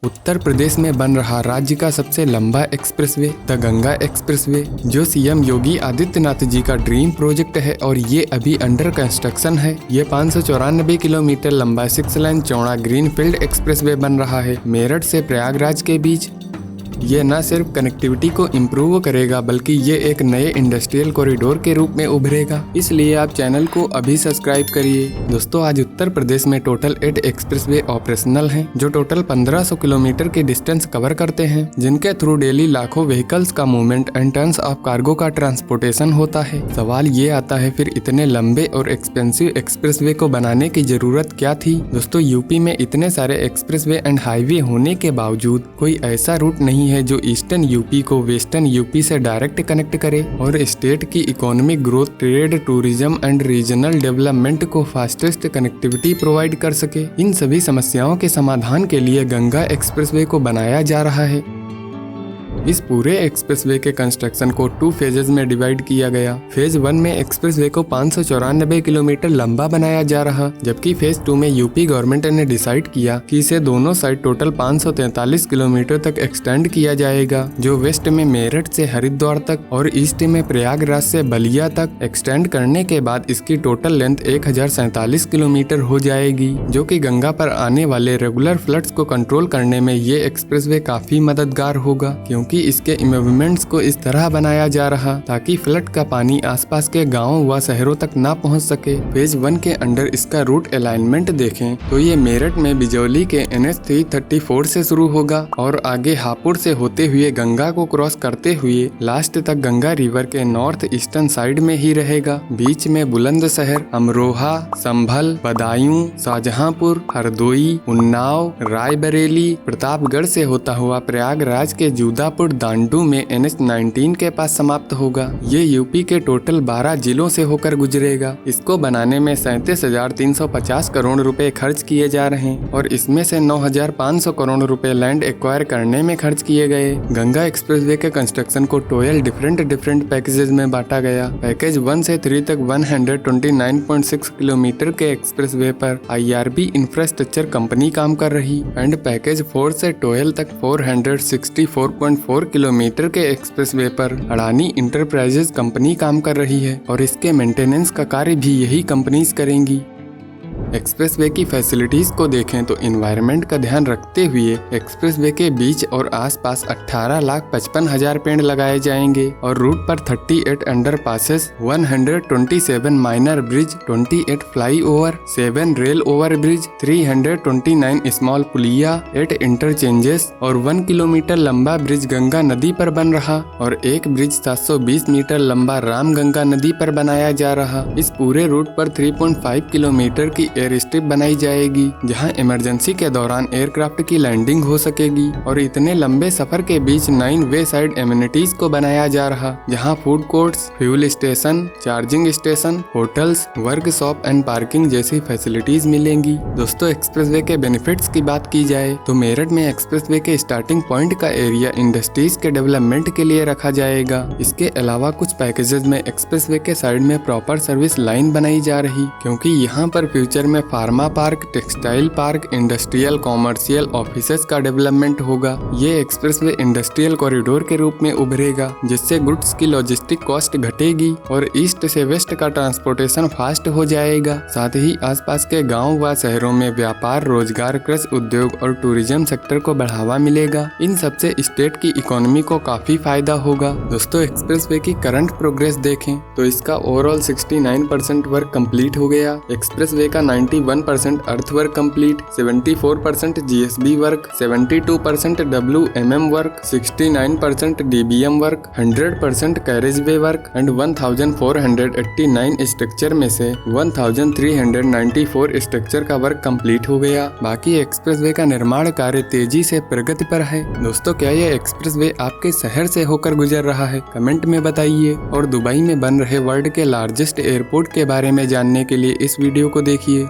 उत्तर प्रदेश में बन रहा राज्य का सबसे लंबा एक्सप्रेसवे द गंगा एक्सप्रेसवे, जो सीएम योगी आदित्यनाथ जी का ड्रीम प्रोजेक्ट है और ये अभी अंडर कंस्ट्रक्शन है। ये 594 किलोमीटर लंबा 6 लेन चौड़ा ग्रीनफील्ड एक्सप्रेसवे बन रहा है मेरठ से प्रयागराज के बीच। ये न सिर्फ कनेक्टिविटी को इम्प्रूव करेगा बल्कि ये एक नए इंडस्ट्रियल कॉरिडोर के रूप में उभरेगा। इसलिए आप चैनल को अभी सब्सक्राइब करिए। दोस्तों, आज उत्तर प्रदेश में टोटल 8 एक्सप्रेसवे ऑपरेशनल हैं, जो टोटल 1500 किलोमीटर की डिस्टेंस कवर करते हैं, जिनके थ्रू डेली लाखों व्हीकल्स का movement and tons of cargo का ट्रांसपोर्टेशन होता है। सवाल ये आता है, फिर इतने लंबे और एक्सपेंसिव एक्सप्रेसवे को बनाने की जरूरत क्या थी? दोस्तों, यूपी में इतने सारे एक्सप्रेसवे एंड हाईवे होने के बावजूद कोई ऐसा रूट नहीं है जो ईस्टर्न यूपी को वेस्टर्न यूपी से डायरेक्ट कनेक्ट करे और स्टेट की economic growth, trade, tourism and regional development को फास्टेस्ट कनेक्टिविटी प्रोवाइड कर सके। इन सभी समस्याओं के समाधान के लिए गंगा एक्सप्रेसवे को बनाया जा रहा है। इस पूरे एक्सप्रेसवे के कंस्ट्रक्शन को 2 फेजेज में डिवाइड किया गया। फेज 1 में एक्सप्रेसवे को 594 किलोमीटर लंबा बनाया जा रहा, जबकि फेज 2 में यूपी गवर्नमेंट ने डिसाइड किया कि इसे दोनों साइड टोटल 543 किलोमीटर तक एक्सटेंड किया जाएगा, जो वेस्ट में मेरठ से हरिद्वार तक और ईस्ट में प्रयागराज से बलिया तक एक्सटेंड करने के बाद इसकी टोटल लेंथ 1047 किलोमीटर हो जाएगी, जो कि गंगा पर आने वाले रेगुलर फ्लड्स को कंट्रोल करने में ये एक्सप्रेसवे काफी मददगार होगा, क्योंकि इसके मूवमेंट्स को इस तरह बनाया जा रहा ताकि फ्लड का पानी आसपास के गांवों व शहरों तक ना पहुंच सके। फेज 1 के अंडर इसका रूट अलाइनमेंट देखें तो ये मेरठ में बिजौली के NH 334 से शुरू होगा और आगे हापुड़ से होते हुए गंगा को क्रॉस करते हुए लास्ट तक गंगा रिवर के नॉर्थ ईस्टर्न साइड में ही रहेगा। बीच में बुलंदशहर, अमरोहा, संभल, बदायूं, शाहजहांपुर, हरदोई, उन्नाव, रायबरेली, प्रतापगढ़ से होता हुआ प्रयागराज के जूदापुर दांडू में NH 19 के पास समाप्त होगा। ये यूपी के टोटल 12 जिलों से होकर गुजरेगा। इसको बनाने में 37,350 करोड़ रुपए खर्च किए जा रहे हैं और इसमें से 9,500 करोड़ रुपए लैंड एक्वायर करने में खर्च किए गए। गंगा एक्सप्रेसवे के कंस्ट्रक्शन को 12 डिफरेंट पैकेजेस में बांटा गया। पैकेज 1 से 3 तक 129.6 किलोमीटर के एक्सप्रेसवे पर IRB इंफ्रास्ट्रक्चर कंपनी काम कर रही एंड पैकेज 4 से 12 तक 464.4 किलोमीटर के एक्सप्रेसवे पर अडानी इंटरप्राइजेज कंपनी काम कर रही है और इसके मेंटेनेंस का कार्य भी यही कंपनीज करेंगी। एक्सप्रेसवे की फैसिलिटीज को देखें तो एनवायरनमेंट का ध्यान रखते हुए एक्सप्रेसवे के बीच और आसपास 18,55,000 पेड़ लगाए जाएंगे और रूट पर 38 under passes, 127 minor bridge, 28 flyover, 7 rail over bridge, 329 small पुलिया, 8 इंटरचेंजेस और 1 किलोमीटर लंबा ब्रिज गंगा नदी पर बन रहा और एक ब्रिज 720 मीटर लंबा राम गंगा नदी पर बनाया जा रहा। इस पूरे रूट पर 3.5 किलोमीटर की एयर स्ट्रिप बनाई जाएगी, जहां इमरजेंसी के दौरान एयरक्राफ्ट की लैंडिंग हो सकेगी और इतने लंबे सफर के बीच 9 वे साइड एमिनिटीज को बनाया जा रहा, जहां food courts, fuel station, charging station, hotels, workshop and parking जैसी फैसिलिटीज मिलेंगी। दोस्तों, एक्सप्रेसवे के बेनिफिट्स की बात की जाए तो मेरठ में एक्सप्रेसवे के स्टार्टिंग पॉइंट का एरिया इंडस्ट्रीज के डेवलपमेंट के लिए रखा जाएगा। इसके अलावा कुछ पैकेजेस में एक्सप्रेसवे के साइड में प्रॉपर सर्विस लाइन बनाई जा रही, क्योंकि यहाँ पर फ्यूचर में pharma park, textile park, industrial, commercial offices का डेवलपमेंट होगा। ये एक्सप्रेसवे इंडस्ट्रियल कॉरिडोर के रूप में उभरेगा, जिससे गुड्स की लॉजिस्टिक कॉस्ट घटेगी और ईस्ट से वेस्ट का ट्रांसपोर्टेशन फास्ट हो जाएगा। साथ ही आसपास के गांव व शहरों में व्यापार, रोजगार, कृषि उद्योग और टूरिज्म सेक्टर को बढ़ावा मिलेगा। इन सबसे स्टेट की इकोनॉमी को काफी फायदा होगा। दोस्तों, एक्सप्रेसवे की करंट प्रोग्रेस देखें तो इसका ओवरऑल 69% वर्क कंप्लीट हो गया। एक्सप्रेसवे का 91% अर्थ work complete, 74% GSB work, 72% WMM work, 69% DBM work, 100% carriageway work and 1489 structure में से 1394 स्ट्रक्चर का वर्क कंप्लीट हो गया। बाकी एक्सप्रेसवे का निर्माण कार्य तेजी से प्रगति पर है। दोस्तों, क्या यह एक्सप्रेसवे आपके शहर से होकर गुजर रहा है? कमेंट में बताइए और दुबई में बन रहे वर्ल्ड के लार्जेस्ट एयरपोर्ट के बारे में जानने के लिए इस वीडियो को देखिए।